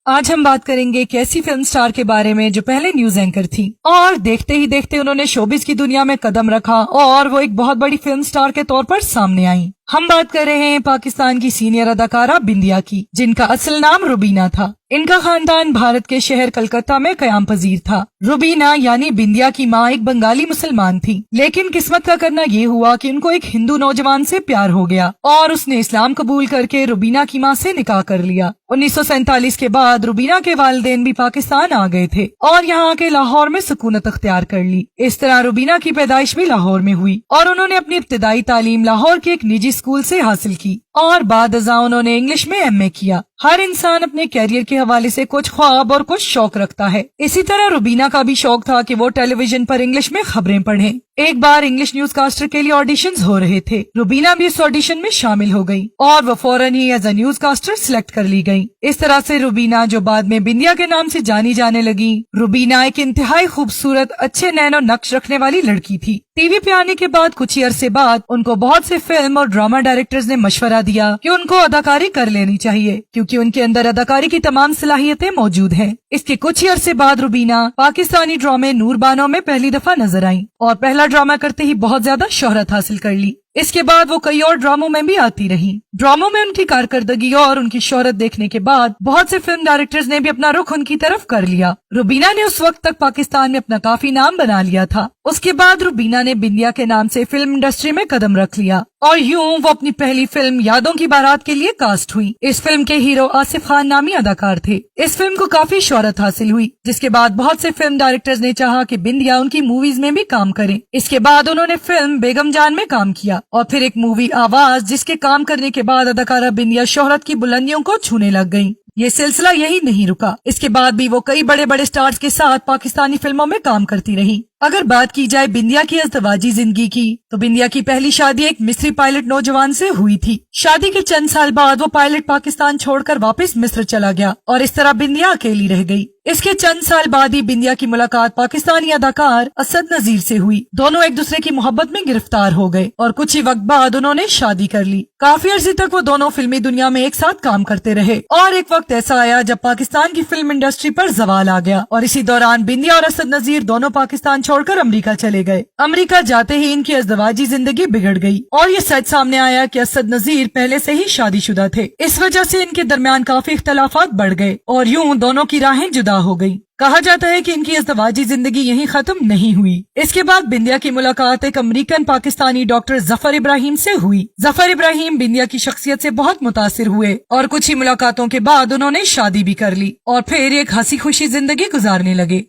آج ہم بات کریں گے ایک ایسی فلم سٹار کے بارے میں جو پہلے نیوز اینکر تھی اور دیکھتے ہی دیکھتے انہوں نے شوبز کی دنیا میں قدم رکھا اور وہ ایک بہت بڑی فلم سٹار کے طور پر سامنے آئیں۔ ہم بات کر رہے ہیں پاکستان کی سینئر اداکارہ بندیا کی، جن کا اصل نام روبینہ تھا۔ ان کا خاندان بھارت کے شہر کلکتہ میں قیام پذیر تھا۔ روبینہ یعنی بندیا کی ماں ایک بنگالی مسلمان تھی، لیکن قسمت کا کرنا یہ ہوا کہ ان کو ایک ہندو نوجوان سے پیار ہو گیا اور اس نے اسلام قبول کر کے روبینہ کی ماں سے نکاح کر لیا۔ 1947 کے بعد روبینہ کے والدین بھی پاکستان آ گئے تھے اور یہاں کے لاہور میں سکونت اختیار کر لی۔ اس طرح روبینہ کی پیدائش بھی لاہور میں ہوئی اور انہوں نے اپنی ابتدائی تعلیم لاہور کے ایک نجی اسکول سے حاصل کی اور بعد ازاں انہوں نے انگلش میں ایم اے کیا۔ ہر انسان اپنے کیریئر کے حوالے سے کچھ خواب اور کچھ شوق رکھتا ہے۔ اسی طرح روبینہ کا بھی شوق تھا کہ وہ ٹیلی ویژن پر انگلش میں خبریں پڑھیں۔ ایک بار انگلش نیوز کاسٹر کے لیے آڈیشنز ہو رہے تھے۔ روبینہ بھی اس آڈیشن میں شامل ہو گئی اور وہ فوراً ہی as a newscaster select کر لی گئی۔ اس طرح سے روبینہ، جو بعد میں بندیا کے نام سے جانی جانے لگی، روبینہ ایک انتہائی خوبصورت، اچھے نین و نقش رکھنے والی لڑکی تھی۔ ٹی وی پہ آنے کے بعد کچھ ہی عرصے بعد ان کو بہت سے فلم اور ڈرامہ ڈائریکٹرز نے مشورہ دیا کہ ان کو اداکاری کر لینی چاہیے کیونکہ ان کے اندر اداکاری کی تمام صلاحیتیں موجود ہیں۔ اس کے کچھ ہی عرصے بعد روبینہ پاکستانی ڈرامے نور بانو میں پہلی دفعہ نظر آئیں اور پہلا ڈرامہ کرتے ہی بہت زیادہ شہرت حاصل کر لی۔ اس کے بعد وہ کئی اور ڈراموں میں بھی آتی رہیں۔ ڈراموں میں ان کی کارکردگی اور ان کی شہرت دیکھنے کے بعد بہت سے فلم ڈائریکٹرز نے بھی اپنا رخ ان کی طرف کر لیا۔ روبینہ نے اس وقت تک پاکستان میں اپنا کافی نام بنا لیا تھا۔ اس کے بعد روبینہ نے بندیا کے نام سے فلم انڈسٹری میں قدم رکھ لیا اور یوں وہ اپنی پہلی فلم یادوں کی بارات کے لیے کاسٹ ہوئی۔ اس فلم کے ہیرو آصف خان نامی اداکار تھے۔ اس فلم کو کافی شہرت حاصل ہوئی، جس کے بعد بہت سے فلم ڈائریکٹرز نے چاہا کہ بندیا ان کی موویز میں بھی کام کریں۔ اس کے بعد انہوں نے فلم بیگم جان میں کام کیا اور پھر ایک مووی آواز، جس کے کام کرنے کے بعد اداکارہ بندیا شہرت کی بلندیوں کو چھونے لگ گئیں۔ یہ سلسلہ یہی نہیں رکا، اس کے بعد بھی وہ کئی بڑے بڑے سٹارز کے ساتھ پاکستانی فلموں میں کام کرتی رہی۔ اگر بات کی جائے بندیا کی ازدواجی زندگی کی تو بندیا کی پہلی شادی ایک مصری پائلٹ نوجوان سے ہوئی تھی۔ شادی کے چند سال بعد وہ پائلٹ پاکستان چھوڑ کر واپس مصر چلا گیا اور اس طرح بندیا اکیلی رہ گئی۔ اس کے چند سال بعد ہی بندیا کی ملاقات پاکستانی اداکار اسد نذیر سے ہوئی۔ دونوں ایک دوسرے کی محبت میں گرفتار ہو گئے اور کچھ ہی وقت بعد انہوں نے شادی کر لی۔ کافی عرصے تک وہ دونوں فلمی دنیا میں ایک ساتھ کام کرتے رہے اور ایک وقت ایسا آیا جب پاکستان کی فلم انڈسٹری پر زوال آ گیا اور اسی دوران بندیا اور اسد نذیر دونوں پاکستان چھوڑ کر امریکہ چلے گئے۔ امریکہ جاتے ہی ان کی ازدواجی زندگی بگڑ گئی اور یہ سچ سامنے آیا کہ اسد نذیر پہلے سے ہی شادی شدہ تھے۔ اس وجہ سے ان کے درمیان کافی اختلافات بڑھ گئے اور یوں دونوں کی راہیں جدا ہو گئی۔ کہا جاتا ہے کہ ان کی ازدواجی زندگی یہیں ختم نہیں ہوئی۔ اس کے بعد بندیا کی ملاقات ایک امریکن پاکستانی ڈاکٹر ظفر ابراہیم سے ہوئی۔ ظفر ابراہیم بندیا کی شخصیت سے بہت متاثر ہوئے اور کچھ ہی ملاقاتوں کے بعد انہوں نے شادی بھی کر لی اور پھر ایک ہنسی خوشی زندگی گزارنے لگے۔